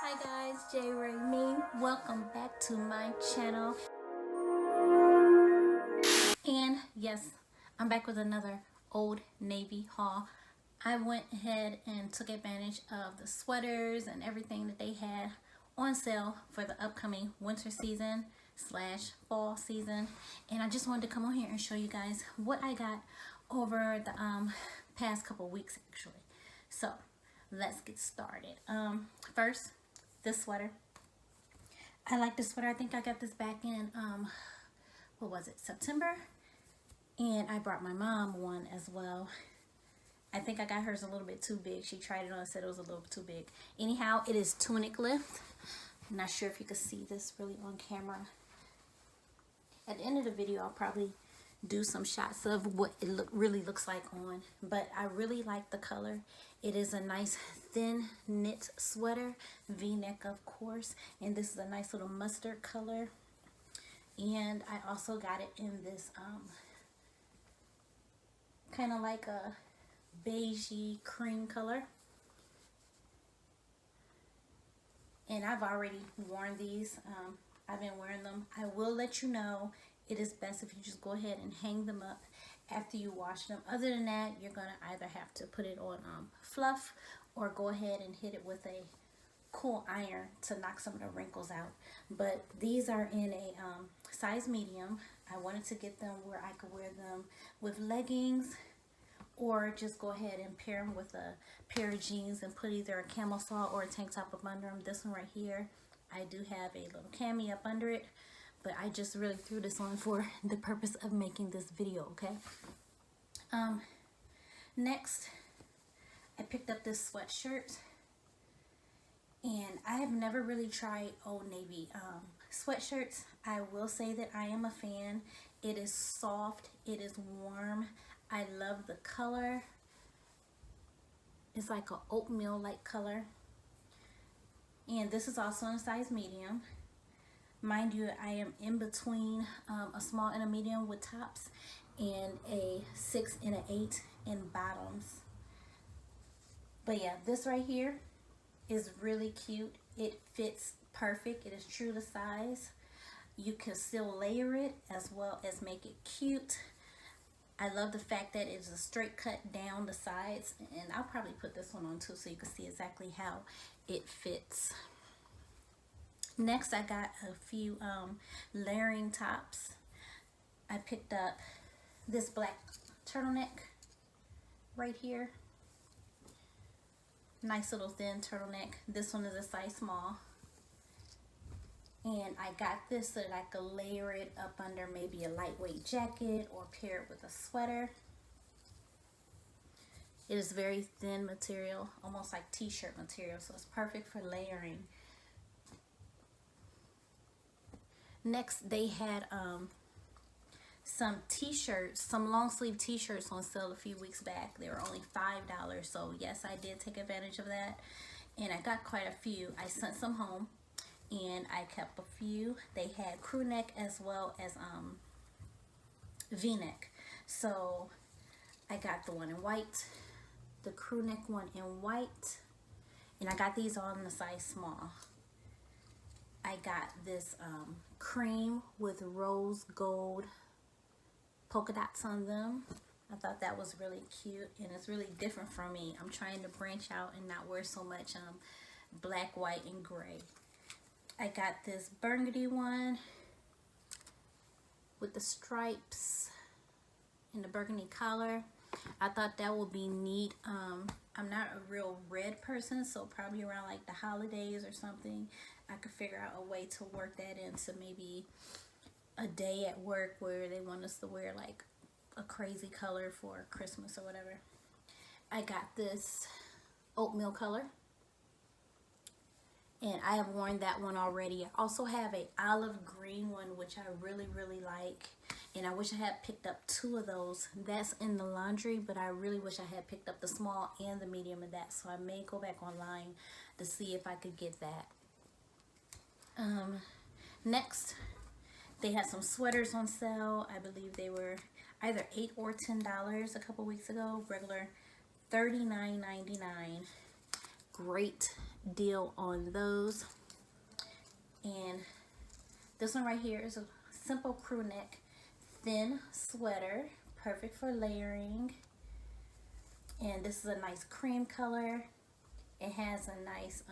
Hi guys, jraiw. Welcome back to my channel. And yes, I'm back with another Old Navy haul. I went ahead and took advantage of the sweaters and everything that they had on sale for the upcoming winter season / fall season. And I just wanted to come on here and show you guys what I got over the past couple weeks actually. So let's get started. First, this sweater. I like this sweater. I think I got this back in what was it, September, and I brought my mom one as well. I think I got hers a little bit too big. She tried it on and said it was a little too big. Anyhow, it is tunic lift. I'm not sure if you can see this really on camera. At the end of the video, I'll probably do some shots of what it really looks like on, but I really like the color. It is a nice thin knit sweater, v-neck of course, and this is a nice little mustard color. And I also got it in this kind of like a beigey cream color, and I've already worn these. I've been wearing them. I will let you know it is best if you just go ahead and hang them up after you wash them. Other than that, you're gonna either have to put it on fluff or go ahead and hit it with a cool iron to knock some of the wrinkles out. But these are in a size medium. I wanted to get them where I could wear them with leggings, or just go ahead and pair them with a pair of jeans and put either a camisole or a tank top up under them. This one right here, I do have a little cami up under it, but I just really threw this on for the purpose of making this video, okay? Next, I picked up this sweatshirt, and I have never really tried Old Navy sweatshirts. I will say that I am a fan. It is soft, it is warm. I love the color. It's like an oatmeal-like color. And this is also in a size medium. Mind you, I am in between a small and a medium with tops, and a 6 and an 8 in bottoms. But yeah, this right here is really cute. It fits perfect. It is true to size. You can still layer it as well as make it cute. I love the fact that it's a straight cut down the sides, and I'll probably put this one on too so you can see exactly how it fits. Next, I got a few layering tops. I picked up this black turtleneck right here. Nice little thin turtleneck. This one is a size small. And I got this so that I could layer it up under maybe a lightweight jacket or pair it with a sweater. It is very thin material, almost like t-shirt material, so it's perfect for layering. Next, they had some t-shirts, some long sleeve t-shirts on sale a few weeks back. They were only $5, so yes, I did take advantage of that, and I got quite a few. I sent some home, and I kept a few. They had crew neck as well as v-neck. So I got the one in white, the crew neck one in white, and I got these all in a size small. I got this cream with rose gold polka dots on them. I thought that was really cute, and it's really different from me. I'm trying to branch out and not wear so much black, white, and gray. I got this burgundy one with the stripes and the burgundy collar. I thought that would be neat. I'm not a real red person, so probably around like the holidays or something, I could figure out a way to work that into maybe a day at work where they want us to wear like a crazy color for Christmas or whatever. I got this oatmeal color, and I have worn that one already. I also have a olive green one, which I really like, and I wish I had picked up 2 of those. That's in the laundry, but I really wish I had picked up the small and the medium of that, so I may go back online to see if I could get that. Next, they had some sweaters on sale. I believe they were either $8 or $10 a couple weeks ago. Regular $39.99. Great deal on those. And this one right here is a simple crew neck thin sweater, perfect for layering. And this is a nice cream color. It has a nice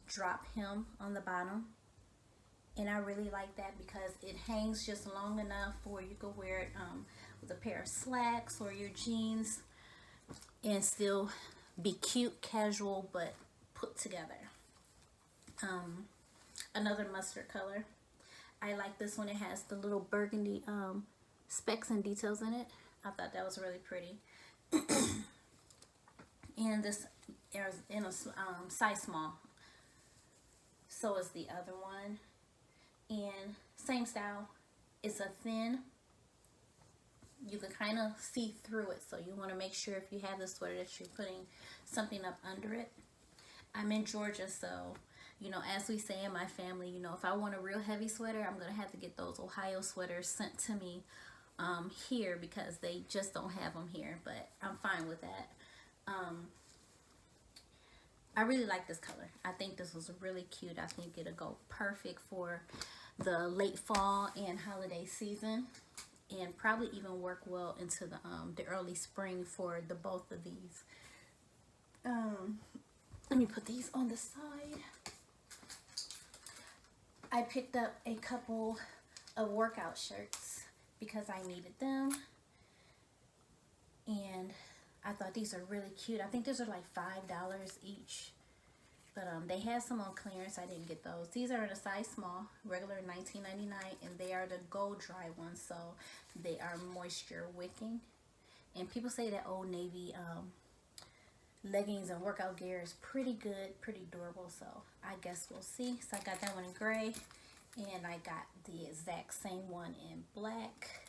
drop hem on the bottom, and I really like that because it hangs just long enough where you could wear it with a pair of slacks or your jeans and still be cute, casual, but put together. Another mustard color. I like this one. It has the little burgundy specks and details in it. I thought that was really pretty. And this is in a size small. So is the other one. And same style. It's a thin. You can kind of see through it. So you want to make sure if you have the sweater that you're putting something up under it. I'm in Georgia, so, you know, as we say in my family, you know, if I want a real heavy sweater, I'm going to have to get those Ohio sweaters sent to me here because they just don't have them here. But I'm fine with that. I really like this color. I think this was really cute. I think it'll go perfect for the late fall and holiday season, and probably even work well into the early spring for the both of these. Let me put these on the side. I picked up a couple of workout shirts because I needed them, and I thought these are really cute. I think these are like $5 each. But they had some on clearance. I didn't get those. These are in a size small, regular $19.99, and they are the gold dry ones, so they are moisture wicking. And people say that Old Navy leggings and workout gear is pretty good, pretty durable, so I guess we'll see. So I got that one in gray, and I got the exact same one in black.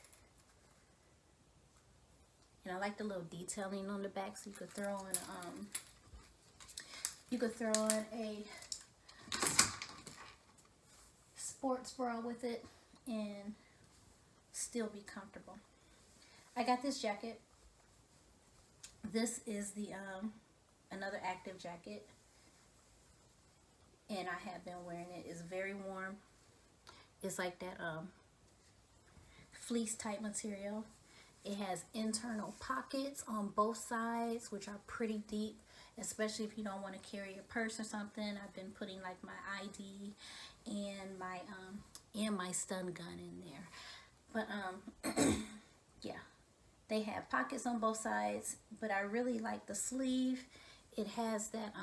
And I like the little detailing on the back, so you could throw on a sports bra with it and still be comfortable. I got this jacket. This is the another active jacket, and I have been wearing it. It's very warm. It's like that fleece type material. It has internal pockets on both sides, which are pretty deep, especially if you don't want to carry your purse or something. I've been putting like my ID and my stun gun in there. But yeah, they have pockets on both sides, but I really like the sleeve. It has that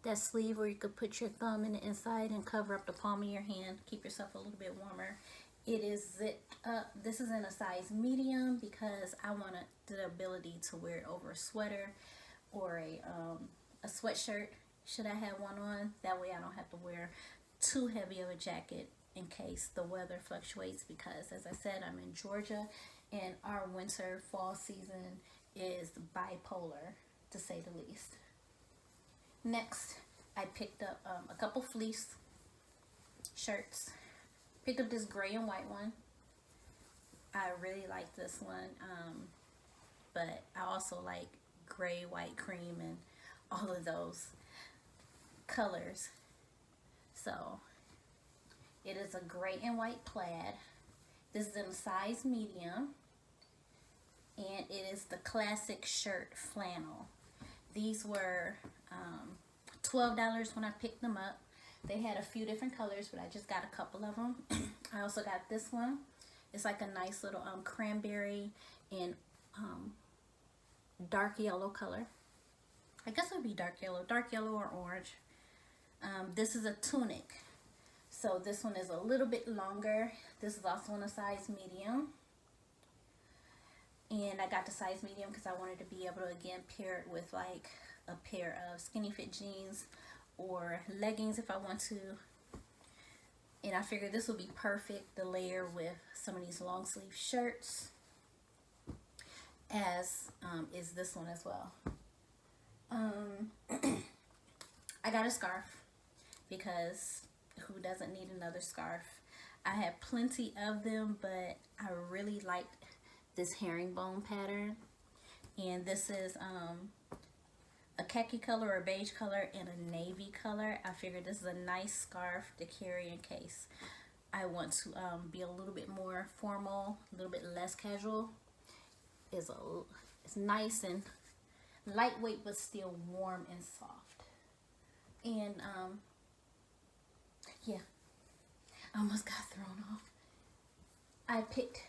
that sleeve where you could put your thumb in the inside and cover up the palm of your hand, keep yourself a little bit warmer. It is zipped up. This is in a size medium because I wanted the ability to wear it over a sweater or a sweatshirt should I have one on. That way I don't have to wear too heavy of a jacket in case the weather fluctuates, because as I said, I'm in Georgia and our winter fall season is bipolar, to say the least. Next, I picked up a couple fleece shirts. Picked up this gray and white one. I really like this one, but I also like gray, white, cream, and all of those colors. So it is a gray and white plaid. This is in a size medium, and it is the classic shirt flannel. These were $12 when I picked them up. They had a few different colors, but I just got a couple of them. I also got this one. It's like a nice little cranberry and dark yellow color. I guess it would be dark yellow or orange. This is a tunic. So this one is a little bit longer. This is also in a size medium. And I got the size medium because I wanted to be able to, again, pair it with like a pair of skinny fit jeans or leggings if I want to. And I figured this would be perfect to layer with some of these long sleeve shirts, as is this one as well. I got a scarf because who doesn't need another scarf? I have plenty of them, but I really liked this herringbone pattern, and this is a khaki color or beige color and a navy color. I figured this is a nice scarf to carry in case I want to be a little bit more formal, a little bit less casual. It's nice and lightweight but still warm and soft. And yeah, I almost got thrown off. I picked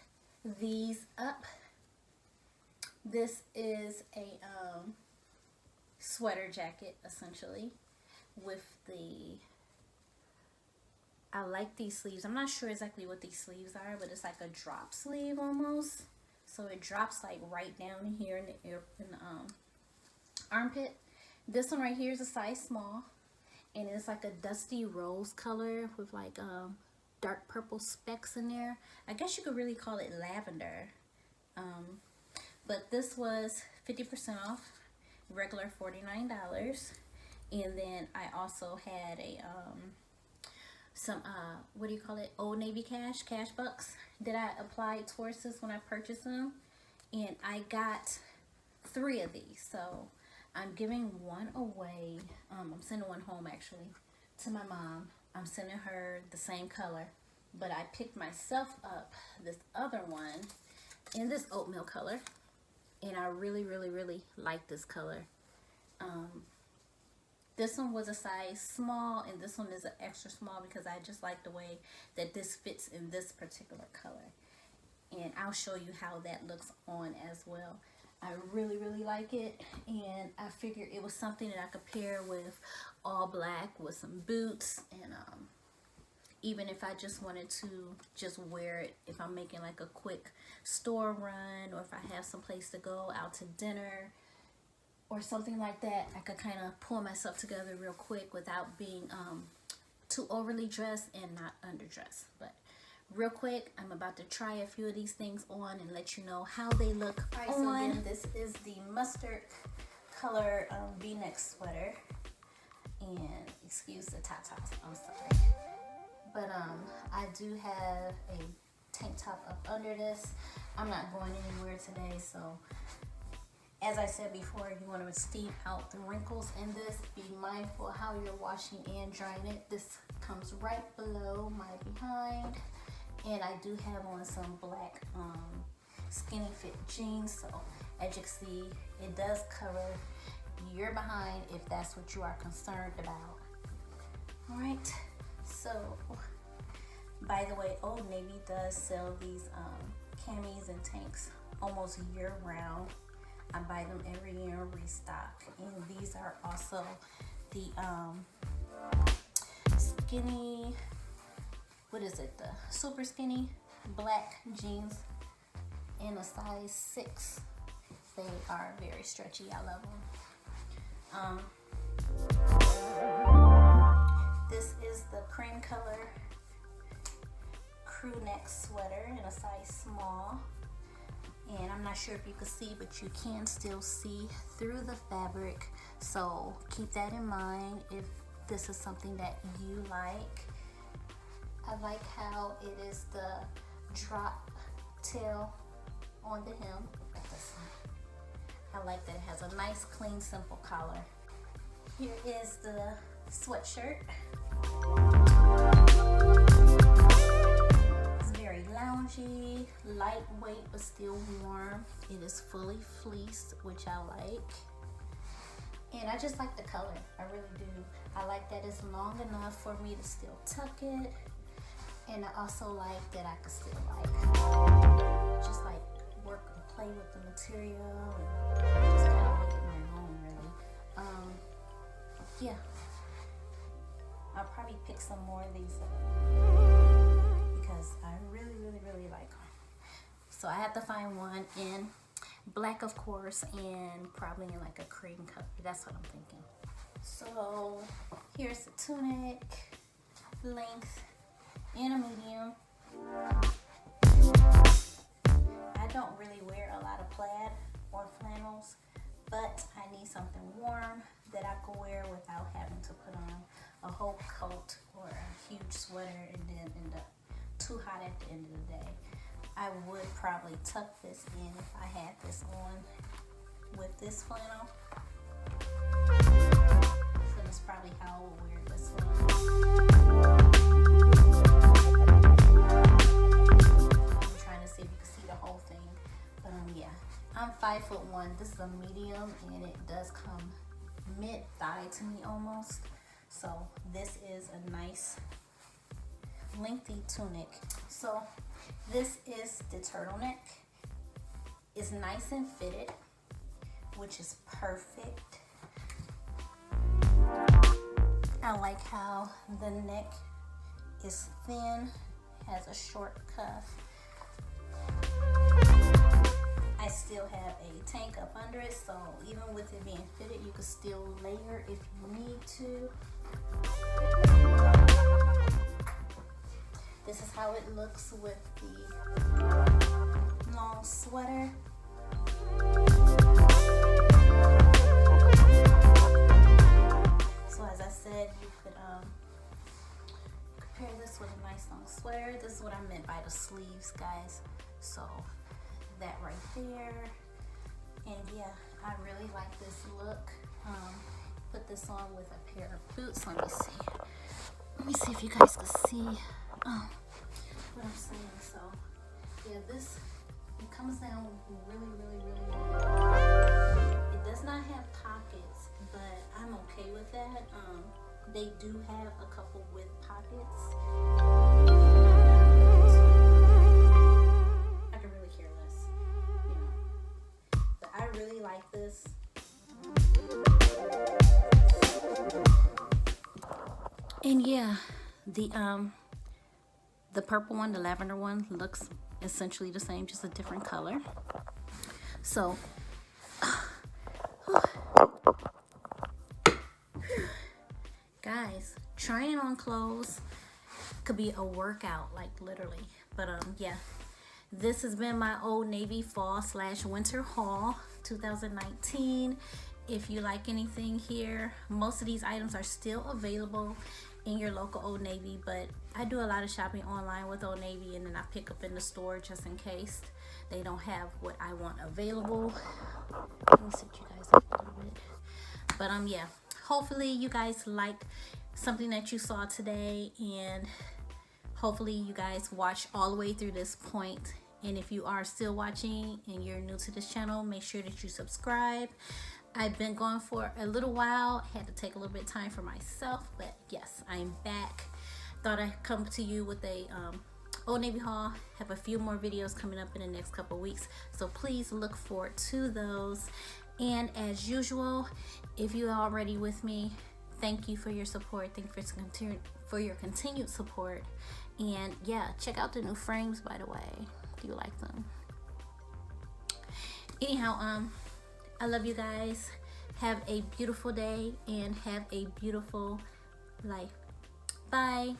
these up. This is a sweater jacket essentially with the, I like these sleeves. I'm not sure exactly what these sleeves are, but it's like a drop sleeve almost. So it drops like right down here in the armpit. This one right here is a size small, and it's like a dusty rose color with like dark purple specks in there. I guess you could really call it lavender. But this was 50% off, regular $49. And then I also had a some what do you call it, Old Navy cash bucks that I applied towards this when I purchased them, and I got 3 of these, so I'm giving one away. I'm sending one home actually to my mom. I'm sending her the same color, but I picked myself up this other one in this oatmeal color, and I really like this color. This one was a size small, and this one is an extra small because I just like the way that this fits in this particular color. And I'll show you how that looks on as well. I really like it, and I figured it was something that I could pair with all black with some boots, and even if I just wanted to just wear it if I'm making like a quick store run, or if I have some place to go out to dinner or something like that, I could kind of pull myself together real quick without being too overly dressed and not underdressed. But real quick, I'm about to try a few of these things on and let you know how they look on. So again, this is the mustard color v-neck sweater, and excuse the tatas, I'm sorry. But I do have a tank top up under this. I'm not going anywhere today, so as I said before, you want to steam out the wrinkles in this. Be mindful how you're washing and drying it. This comes right below my behind, and I do have on some black skinny fit jeans, so as you can see, it does cover your behind if that's what you are concerned about. All right, so by the way, Old Navy does sell these camis and tanks almost year round. I buy them every year in restock, and these are also the skinny, what is it, the super skinny black jeans in a size 6. They are very stretchy. I love them. This is the cream color crew neck sweater in a size small. And I'm not sure if you can see, but you can still see through the fabric. So keep that in mind if this is something that you like. I like how it is the drop tail on the hem. I like that it has a nice, clean, simple collar. Here is the sweatshirt. Very loungy, lightweight, but still warm. It is fully fleeced, which I like. And I just like the color. I really do. I like that it's long enough for me to still tuck it. And I also like that I can still just work and play with the material and just kind of make it my own, really. Yeah. I'll probably pick some more of these up, because I really like them. So I have to find one in black, of course, and probably in like a cream color. That's what I'm thinking. So here's the tunic, length in a medium. I don't really wear a lot of plaid or flannels, but I need something warm that I can wear without having to put on a whole coat or a huge sweater and then end up too hot at the end of the day. I would probably tuck this in if I had this on with this flannel. So that's probably how I will wear this one. I'm trying to see if you can see the whole thing. But yeah, I'm 5'1". This is a medium and it does come mid-thigh to me almost. So this is a nice lengthy tunic. So this is the turtleneck. It's nice and fitted, which is perfect. I like how the neck is thin, has a short cuff. I still have a tank up under it, so even with it being fitted, you can still layer if you need to. This is how it looks with the long sweater. So as I said, you could compare this with a nice long sweater. This is what I meant by the sleeves, guys. So that right there. And yeah, I really like this look. Put this on with a pair of boots. Let me see if you guys can see what I'm saying. So yeah, this, it comes down really long. It does not have pockets, but I'm okay with that. They do have a couple with pockets. I can really care less, you know. But I really like this. And yeah, the purple one, the lavender one, looks essentially the same, just a different color. So guys, trying on clothes could be a workout, like literally. But yeah, this has been my Old Navy fall/winter haul 2019. If you like anything here, most of these items are still available in your local Old Navy, but I do a lot of shopping online with Old Navy, and then I pick up in the store just in case they don't have what I want available. Let me sit you guys up a little bit. But yeah, hopefully you guys liked something that you saw today, and hopefully you guys watched all the way through this point. And if you are still watching and you're new to this channel, make sure that you subscribe. I've been going for a little while, had to take a little bit of time for myself, but yes, I'm back. Thought I'd come to you with a Old Navy haul. Have a few more videos coming up in the next couple weeks, so please look forward to those. And as usual, if you're already with me, thank you for your support. Thank you for your continued support. And yeah, check out the new frames, by the way. Do you like them? Anyhow, I love you guys. Have a beautiful day and have a beautiful life. Bye.